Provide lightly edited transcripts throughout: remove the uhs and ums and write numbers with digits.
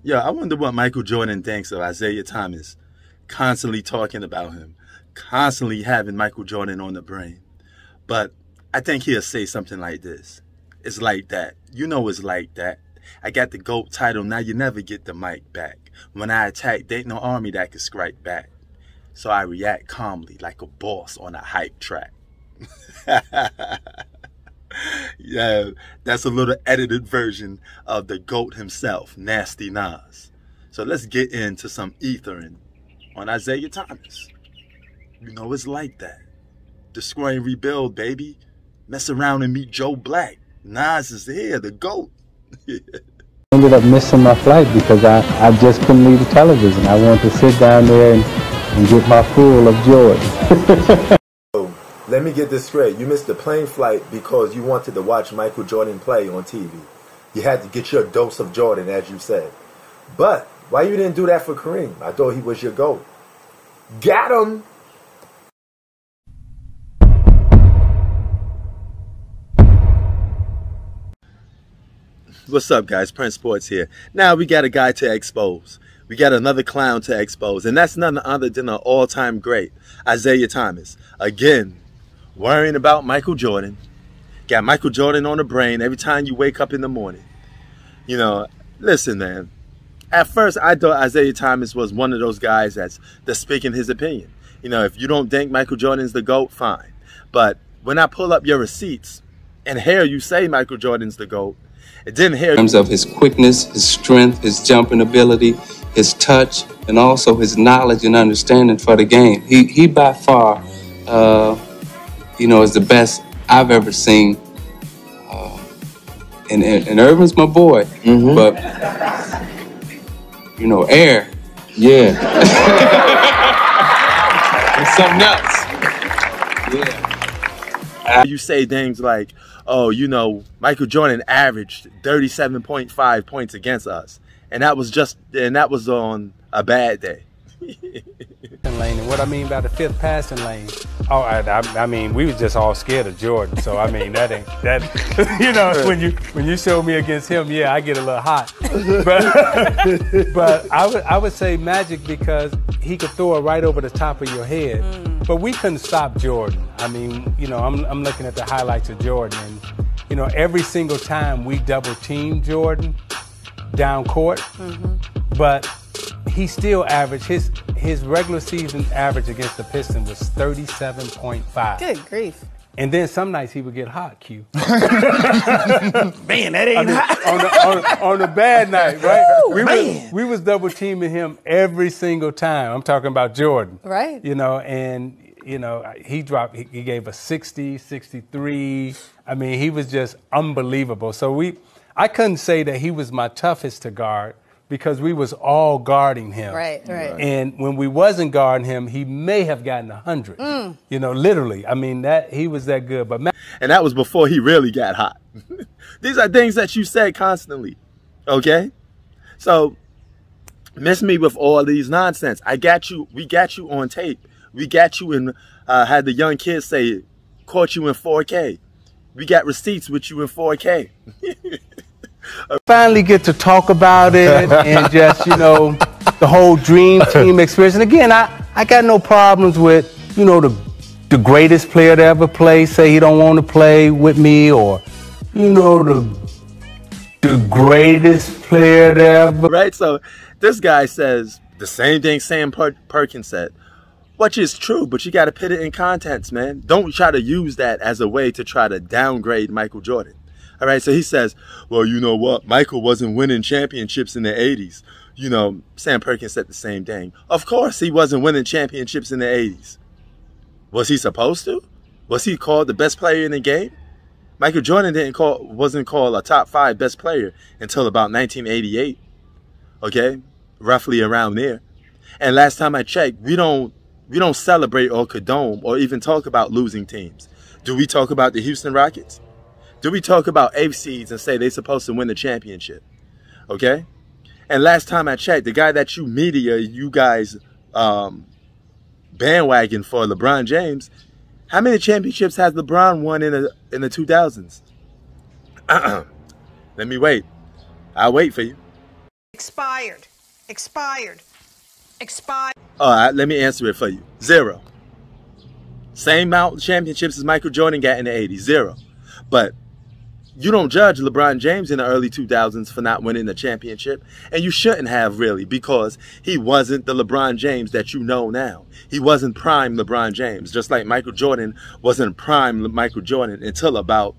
Yeah, I wonder what Michael Jordan thinks of Isiah Thomas constantly talking about him, constantly having Michael Jordan on the brain. But I think he'll say something like this. It's like that. You know it's like that. I got the GOAT title, now you never get the mic back. When I attack, there ain't no army that can strike back. So I react calmly like a boss on a hype track. Yeah, that's a little edited version of the GOAT himself, Nasty Nas. So let's get into some ethering on Isiah Thomas. You know it's like that. Destroy and rebuild, baby. Mess around and meet Joe Black. Nas is here, the GOAT. Ended up missing my flight because I just couldn't leave the television. I wanted to sit down there and get my full of Jordan. So, let me get this straight. You missed the plane flight because you wanted to watch Michael Jordan play on TV. You had to get your dose of Jordan, as you said. But why you didn't do that for Kareem? I thought he was your GOAT. Got him! What's up, guys? Prince Sports here. Now we got a guy to expose. We got another clown to expose. And that's none other than an all-time great, Isiah Thomas. Again, worrying about Michael Jordan. Got Michael Jordan on the brain every time you wake up in the morning. You know, listen, man. At first, I thought Isiah Thomas was one of those guys that's speaking his opinion. You know, if you don't think Michael Jordan's the GOAT, fine. But when I pull up your receipts and hear you say Michael Jordan's the GOAT, it didn't hear. In terms of his quickness, his strength, his jumping ability, his touch, and also his knowledge and understanding for the game. He by far, you know, is the best I've ever seen. And Irvin's my boy, but you know, Air, yeah, it's something else. Yeah. You say things like, oh, you know, Michael Jordan averaged 37.5 points against us. And that was on a bad day. Lane, and what I mean by the fifth passing lane, oh, I mean, we was just all scared of Jordan. So I mean, that ain't that. You know, when you show me against him, yeah, I get a little hot. But I would say Magic because he could throw it right over the top of your head. But we couldn't stop Jordan. I mean, you know, I'm looking at the highlights of Jordan, and you know, every single time we double teamed Jordan down court, but he still averaged his regular season average against the Pistons was 37.5. Good grief. And then some nights he would get hot, Q. Man, that ain't hot. On a bad night, right? Woo, we was double teaming him every single time. I'm talking about Jordan. Right. You know, and you know, he gave us 60, 63. I mean, he was just unbelievable. So I couldn't say that he was my toughest to guard, because we was all guarding him. Right. And when we wasn't guarding him, he may have gotten 100. You know, literally. I mean, he was that good. But and that was before he really got hot. These are things that you said constantly. Okay? So, miss me with all these nonsense. I got you. We got you on tape. We got you in, had the young kids say, caught you in 4K. We got receipts with you in 4K. finally get to talk about it and just, you know, the whole dream team experience. And again, I got no problems with, you know, the greatest player to ever play say he don't want to play with me, or, you know, the greatest player to ever. Right? So this guy says the same thing Sam Perkins said, which is true, but you got to put it in context, man. Don't try to use that as a way to try to downgrade Michael Jordan. All right, so he says, well, you know what? Michael wasn't winning championships in the 80s. You know, Sam Perkins said the same thing. Of course he wasn't winning championships in the 80s. Was he supposed to? Was he called the best player in the game? Michael Jordan wasn't called a top 5 best player until about 1988. Okay? Roughly around there. And last time I checked, we don't celebrate or condone or even talk about losing teams. Do we talk about the Houston Rockets? Do we talk about 8 seeds and say they're supposed to win the championship? Okay? And last time I checked, the guy that you guys bandwagon for, LeBron James, how many championships has LeBron won in the 2000s? Let me wait. I'll wait for you. Expired. Expired. Expired. Expired. All right, let me answer it for you. 0. Same amount of championships as Michael Jordan got in the 80s. 0. But you don't judge LeBron James in the early 2000s for not winning the championship. And you shouldn't have, really, because he wasn't the LeBron James that you know now. He wasn't prime LeBron James, just like Michael Jordan wasn't prime Michael Jordan until about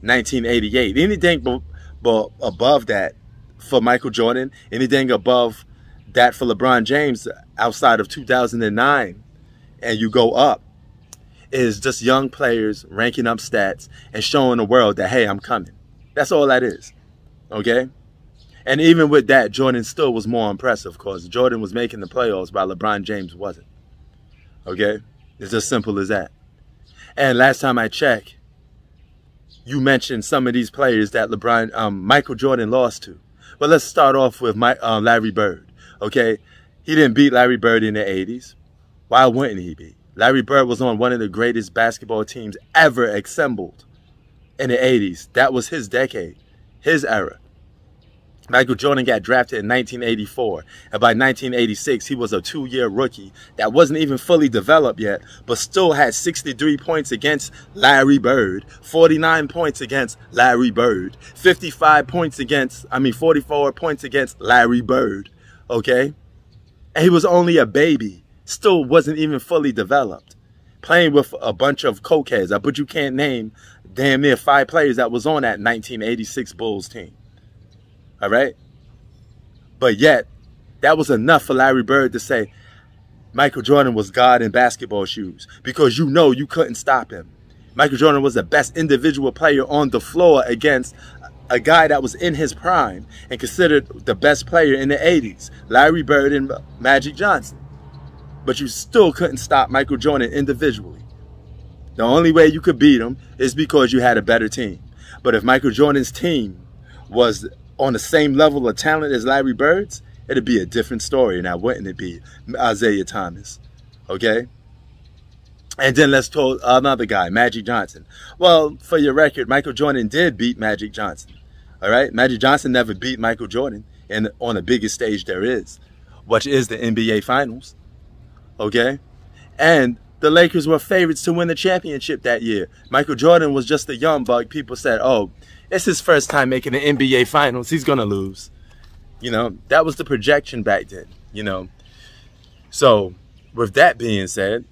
1988. Anything above that for Michael Jordan, anything above that for LeBron James outside of 2009, and you go up, is just young players ranking up stats and showing the world that, hey, I'm coming. That's all that is, okay? And even with that, Jordan still was more impressive because Jordan was making the playoffs while LeBron James wasn't, okay? It's as simple as that. And last time I checked, you mentioned some of these players that Michael Jordan lost to. Well, let's start off with Larry Bird, okay? He didn't beat Larry Bird in the 80s. Why wouldn't he be? Larry Bird was on one of the greatest basketball teams ever assembled in the 80s. That was his decade, his era. Michael Jordan got drafted in 1984, and by 1986, he was a 2-year rookie that wasn't even fully developed yet, but still had 63 points against Larry Bird, 49 points against Larry Bird, 44 points against Larry Bird, okay? And he was only a baby, still wasn't even fully developed, playing with a bunch of cokeheads. But you can't name damn near 5 players that was on that 1986 Bulls team. All right? But yet, that was enough for Larry Bird to say Michael Jordan was God in basketball shoes, because you know you couldn't stop him. Michael Jordan was the best individual player on the floor against a guy that was in his prime and considered the best player in the 80s, Larry Bird and Magic Johnson. But you still couldn't stop Michael Jordan individually. The only way you could beat him is because you had a better team. But if Michael Jordan's team was on the same level of talent as Larry Bird's, it'd be a different story. Now, wouldn't it be? Isiah Thomas. Okay? And then let's talk another guy, Magic Johnson. Well, for your record, Michael Jordan did beat Magic Johnson. All right? Magic Johnson never beat Michael Jordan on the biggest stage there is, which is the NBA Finals. Okay? And the Lakers were favorites to win the championship that year. Michael Jordan was just a young buck. People said, oh, it's his first time making the NBA Finals. He's going to lose. You know, that was the projection back then, you know. So, with that being said,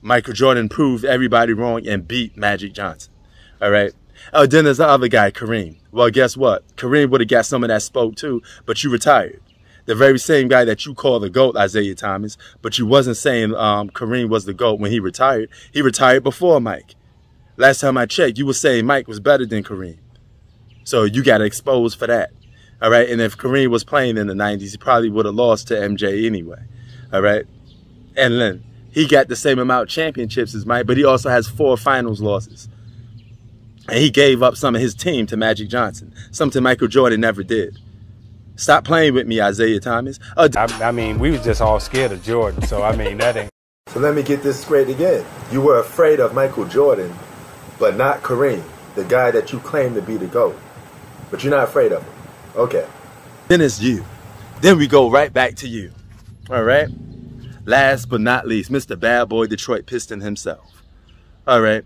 Michael Jordan proved everybody wrong and beat Magic Johnson. All right? Oh, then there's the other guy, Kareem. Well, guess what? Kareem would have got some of that spoke too, but you retired. The very same guy that you call the GOAT, Isiah Thomas, but you wasn't saying Kareem was the GOAT when he retired. He retired before Mike. Last time I checked, you were saying Mike was better than Kareem. So you got exposed for that. All right? And if Kareem was playing in the 90s, he probably would have lost to MJ anyway. All right? And then he got the same amount of championships as Mike, but he also has 4 finals losses. And he gave up some of his team to Magic Johnson, something Michael Jordan never did. Stop playing with me, Isiah Thomas. I mean, we was just all scared of Jordan, so I mean, that ain't... So let me get this straight again. You were afraid of Michael Jordan, but not Kareem, the guy that you claim to be the GOAT. But you're not afraid of him. Okay. Then it's you. Then we go right back to you. All right? Last but not least, Mr. Bad Boy Detroit Piston himself. All right?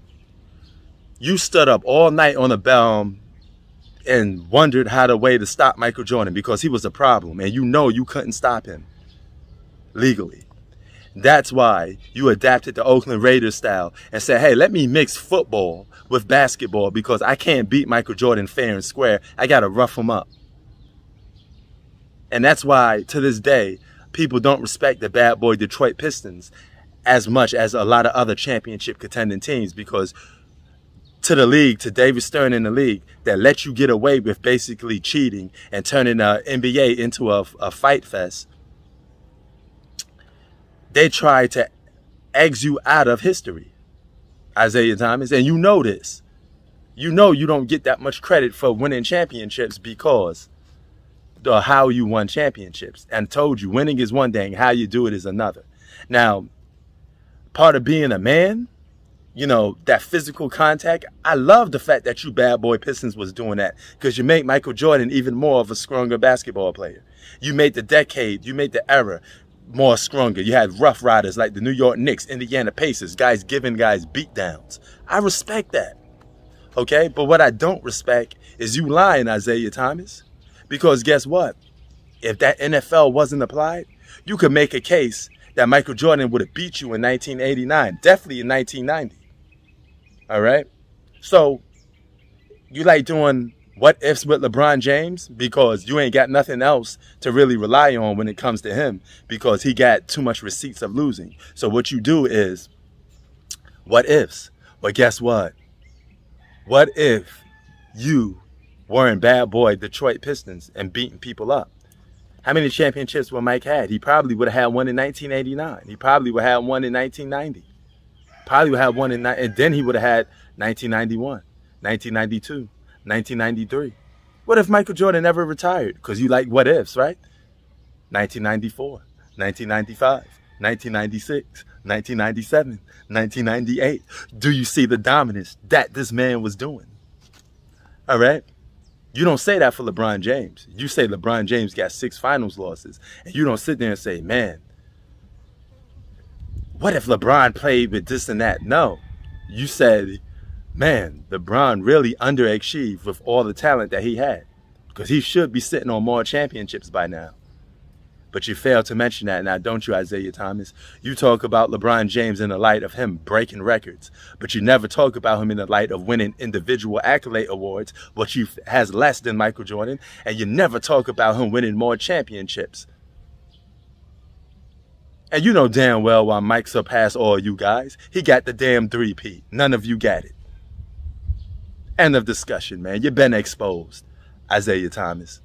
You stood up all night on a bell and wondered how to way to stop Michael Jordan because he was a problem, and you know you couldn't stop him legally. That's why you adapted the Oakland Raiders style and said, hey, let me mix football with basketball because I can't beat Michael Jordan fair and square. I got to rough him up. And that's why, to this day, people don't respect the Bad Boy Detroit Pistons as much as a lot of other championship contending teams, because to the league, to David Stern in the league, that let you get away with basically cheating and turning the NBA into a fight fest, they try to egg you out of history, Isiah Thomas. And you know this. You know you don't get that much credit for winning championships because of how you won championships. And told you, winning is one thing, how you do it is another. Now, part of being a man you know, that physical contact. I love the fact that you bad boy Pistons was doing that, because you make Michael Jordan even more of a stronger basketball player. You made the decade, you made the era more stronger. You had rough riders like the New York Knicks, Indiana Pacers, guys giving guys beatdowns. I respect that. Okay, but what I don't respect is you lying, Isiah Thomas. Because guess what? If that NFL wasn't applied, you could make a case that Michael Jordan would have beat you in 1989, definitely in 1990. All right? So, you like doing what ifs with LeBron James because you ain't got nothing else to really rely on when it comes to him, because he got too much receipts of losing. So what you do is, what ifs? But guess what? What if you were in bad boy Detroit Pistons and beating people up? How many championships would Mike had? He probably would have had one in 1989. He probably would have had one in 1990. Probably would have one in, and then he would have had 1991, 1992, 1993. What if Michael Jordan never retired? Because you like what ifs, right? 1994, 1995, 1996, 1997, 1998. Do you see the dominance that this man was doing? All right? You don't say that for LeBron James. You say LeBron James got 6 finals losses. And you don't sit there and say, man, what if LeBron played with this and that? No. You said, man, LeBron really underachieved with all the talent that he had, because he should be sitting on more championships by now. But you fail to mention that now, don't you, Isiah Thomas? You talk about LeBron James in the light of him breaking records, but you never talk about him in the light of winning individual accolade awards, which he has less than Michael Jordan, and you never talk about him winning more championships. And you know damn well why Mike surpassed all you guys. He got the damn 3-peat. None of you got it. End of discussion, man. You've been exposed, Isiah Thomas.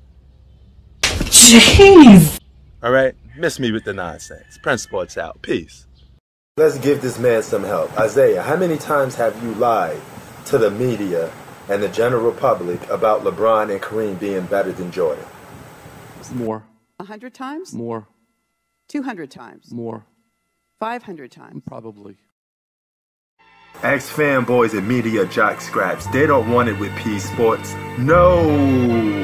Jeez. All right? Miss me with the nonsense. Prince Sports out. Peace. Let's give this man some help. Isiah, how many times have you lied to the media and the general public about LeBron and Kareem being better than Jordan? More. 100 times? More. 200 times? More. 500 times? Probably. Ask fanboys and media jock scraps. They don't want it with P Sports. No.